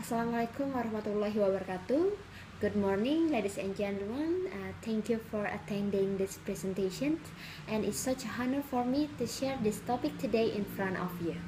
Assalamualaikum warahmatullahi wabarakatuh. Good morning, ladies and gentlemen. Thank you for attending this presentation, and it's such an honor for me to share this topic today in front of you.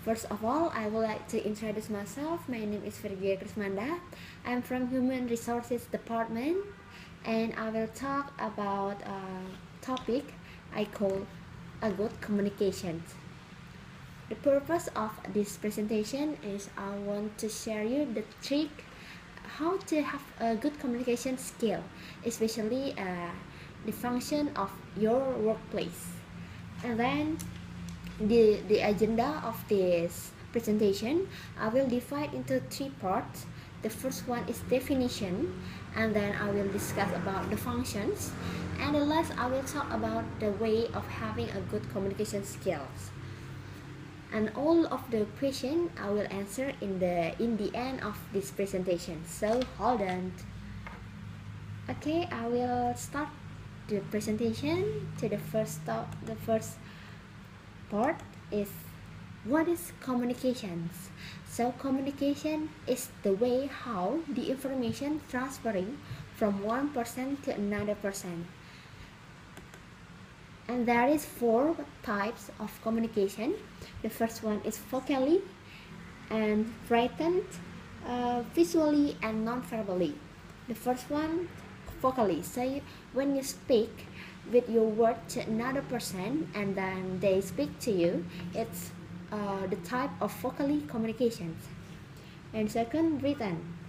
First of all, I would like to introduce myself. My name is VIRGEA KRISMANDA. I'm from Human Resources Department, and I will talk about a topic I call a good communication. The purpose of this presentation is I want to share you the trick how to have a good communication skill, especially the function of your workplace. And then the agenda of this presentation, I will divide into three parts. The first one is definition, and then I will discuss about the functions, and the last I will talk about the way of having a good communication skills. And all of the questions I will answer in the end of this presentation. So hold on. Okay, I will start the presentation. To the first part is what is communications. So communication is the way how the information transferring from one person to another person. And there is 4 types of communication. The first one is vocally and written, visually and non-verbally. The first one, vocally. So when you speak with your word to another person and then they speak to you, it's the type of vocally communications. And second, written.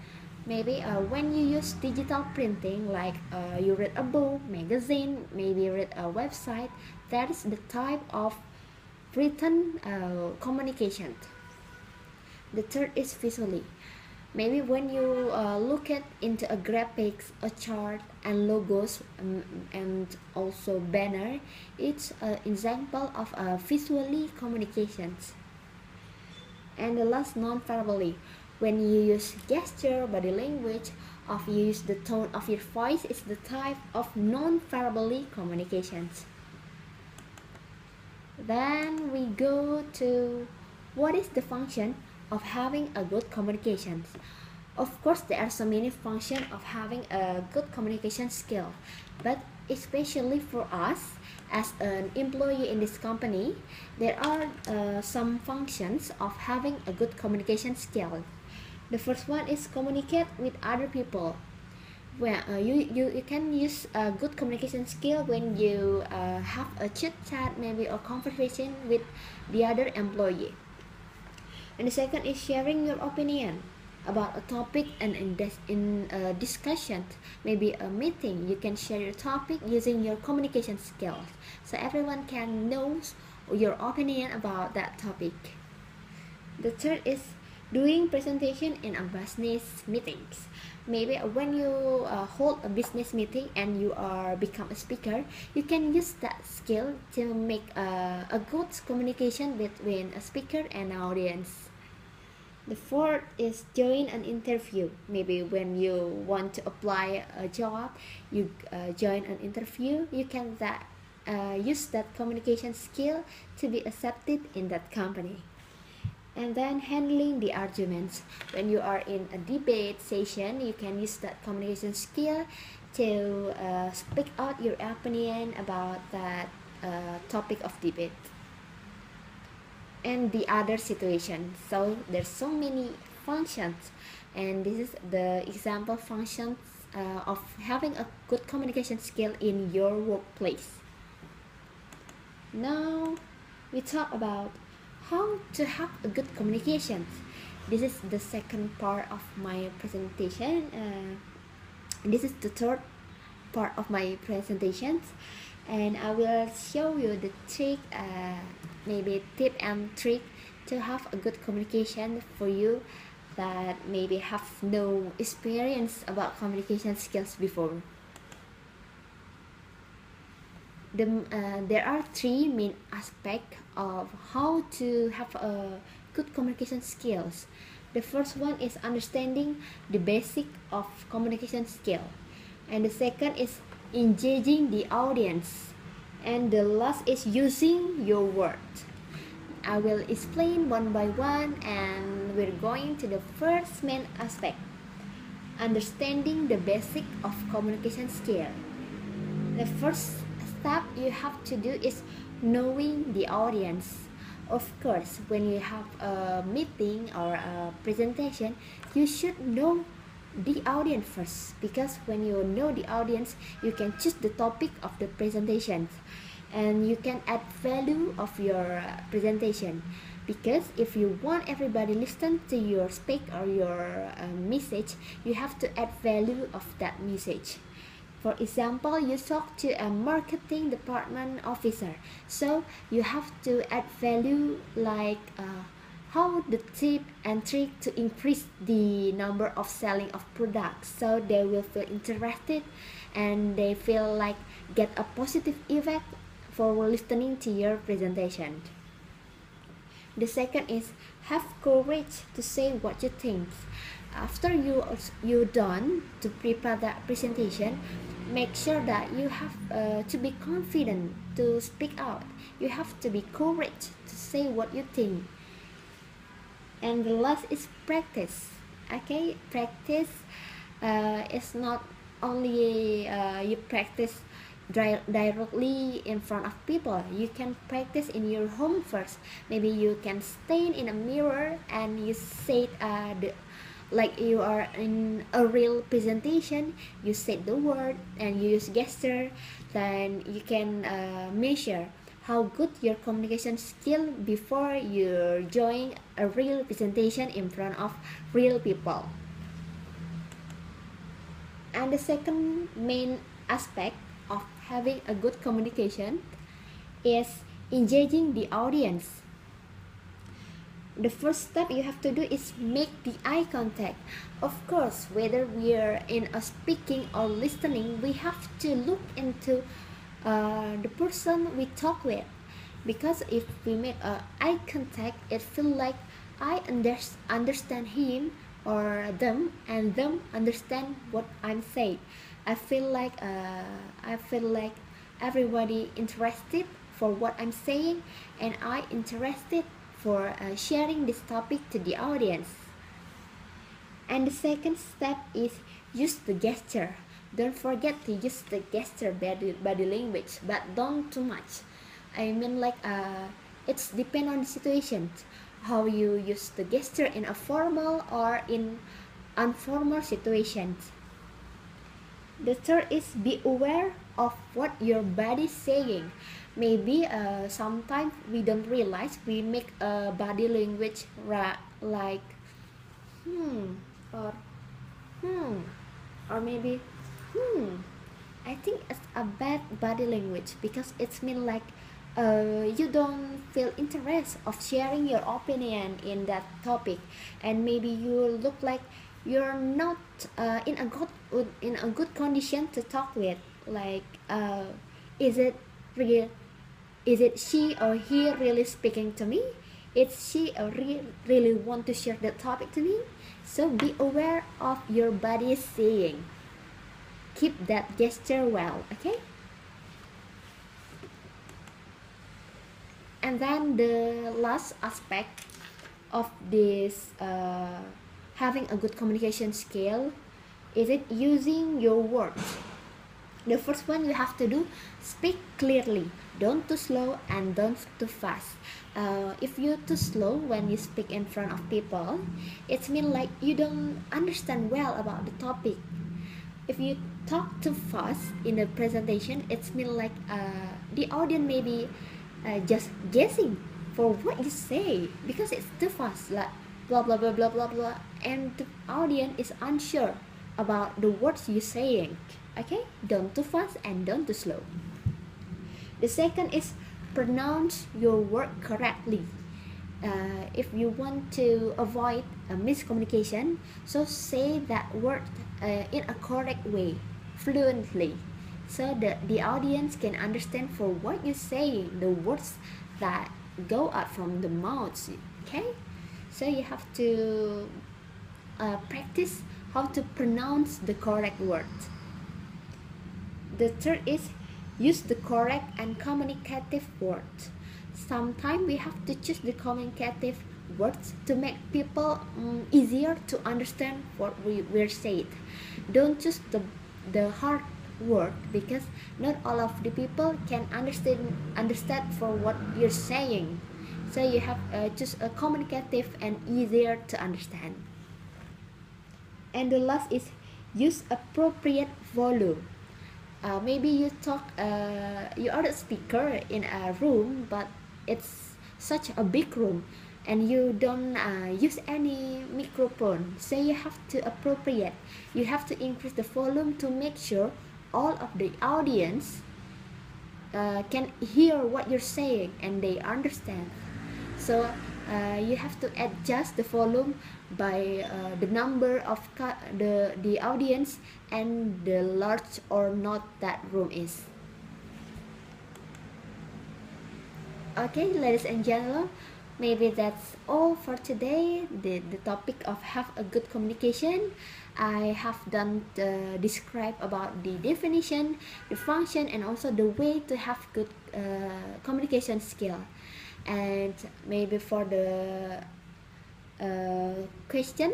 Maybe when you use digital printing, like you read a book, magazine, maybe read a website, that is the type of written communication. The third is visually. Maybe when you look at into a graphics, a chart, and logos, and also banner, it's an example of visually communications. And the last, non-verbally. When you use gesture, body language, or you use the tone of your voice, is the type of non-verbally communications. Then we go to what is the function of having a good communication. Of course, there are so many functions of having a good communication skill, but especially for us as an employee in this company, there are some functions of having a good communication skill. The first one is communicate with other people. Well, you can use a good communication skill when you have a chit chat, maybe a conversation with the other employee. And the second is sharing your opinion about a topic, and in a discussion, maybe a meeting, you can share your topic using your communication skills, so everyone can know your opinion about that topic. The third is doing presentation in a business meetings. Maybe when you hold a business meeting and you are become a speaker, you can use that skill to make a good communication between a speaker and an audience. The fourth is join an interview. Maybe when you want to apply a job, you join an interview, you can use that communication skill to be accepted in that company. And then handling the arguments. When you are in a debate session, you can use that communication skill to speak out your opinion about that topic of debate. And the other situation. So there's so many functions, and this is the example functions of having a good communication skill in your workplace. Now we talk about how to have a good communication. This is the second part of my presentation. This is the third part of my presentations, and I will show you the trick, maybe tip and trick to have a good communication for you that maybe have no experience about communication skills before. There are 3 main aspects of how to have a good communication skills. The first one is understanding the basic of communication skill, and the second is engaging the audience, and the last is using your words. I will explain one by one, and and we're going to the first main aspect, understanding the basic of communication skill. The first step you have to do is knowing the audience. Of course, when you have a meeting or a presentation, you should know the audience first, because when you know the audience, you can choose the topic of the presentation and you can add value of your presentation. Because if you want everybody listen to your speak or your message, you have to add value of that message. For example, you talk to a marketing department officer, so you have to add value like how the tip and trick to increase the number of selling of products, so they will feel interested and they feel like get a positive effect for listening to your presentation. The second is have courage to say what you think. After you done to prepare that presentation, make sure that you have to be confident to speak out. You have to be courage to say what you think. And the last is practice. Okay, practice is not only you practice directly in front of people. You can practice in your home first. Maybe you can stand in a mirror and you say like you are in a real presentation, you say the word and you use gesture. Then you can measure how good your communication skill before you join a real presentation in front of real people. And the second main aspect of having a good communication is engaging the audience. The first step you have to do is make the eye contact. Of course, whether we are in a speaking or listening, we have to look into the person we talk with, because if we make eye contact, it feels like I understand him or them, and them understand what I'm saying. I feel like everybody interested for what I'm saying, and I interested for sharing this topic to the audience. And the second step is use the gesture. Don't forget to use the gesture body language, but don't too much. I mean, like it's depend on the situation, how you use the gesture in a formal or in informal situations. The third is be aware of what your body is saying. Maybe sometimes we don't realize we make a body language like or or maybe I think it's a bad body language, because it's mean like you don't feel interest of sharing your opinion in that topic, and maybe you look like you're not in a good condition to talk with. Like is it real? Is it she or he really speaking to me? Is she or really want to share the topic to me? So be aware of your body saying. Keep that gesture well, okay? And then the last aspect of this having a good communication skill is it using your words. The first one you have to do, speak clearly. Don't too slow and don't too fast. If you're too slow when you speak in front of people, it means like you don't understand well about the topic. If you talk too fast in the presentation, it means like the audience may be just guessing for what you say, because it's too fast, like blah blah blah blah blah blah, and the audience is unsure about the words you're saying. Okay, don't too fast and don't too slow. The second is pronounce your word correctly. If you want to avoid a miscommunication, so say that word in a correct way, fluently, so that the audience can understand for what you're saying, the words that go out from the mouth. Okay, so you have to practice how to pronounce the correct words. The third is use the correct and communicative words. Sometimes we have to choose the communicative words to make people easier to understand what we're saying. Don't choose the hard word, because not all of the people can understand for what you're saying. So you have choose a communicative and easier to understand. And the last is use appropriate volume. Maybe you are a speaker in a room, but it's such a big room and you don't use any microphone, so you have to appropriate, you have to increase the volume to make sure all of the audience can hear what you're saying and they understand. So you have to adjust the volume by the number of the audience and the large or not that room is. Okay, ladies and gentlemen, maybe that's all for today. The topic of have a good communication. I have done describe about the definition, the function, and also the way to have good communication skill. And maybe for the question,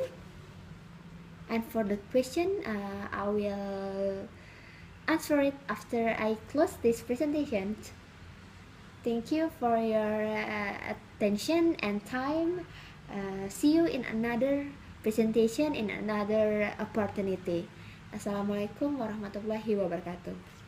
I will answer it after I close this presentation. Thank you for your attention and time. See you in another presentation, in another opportunity. Assalamualaikum warahmatullahi wabarakatuh.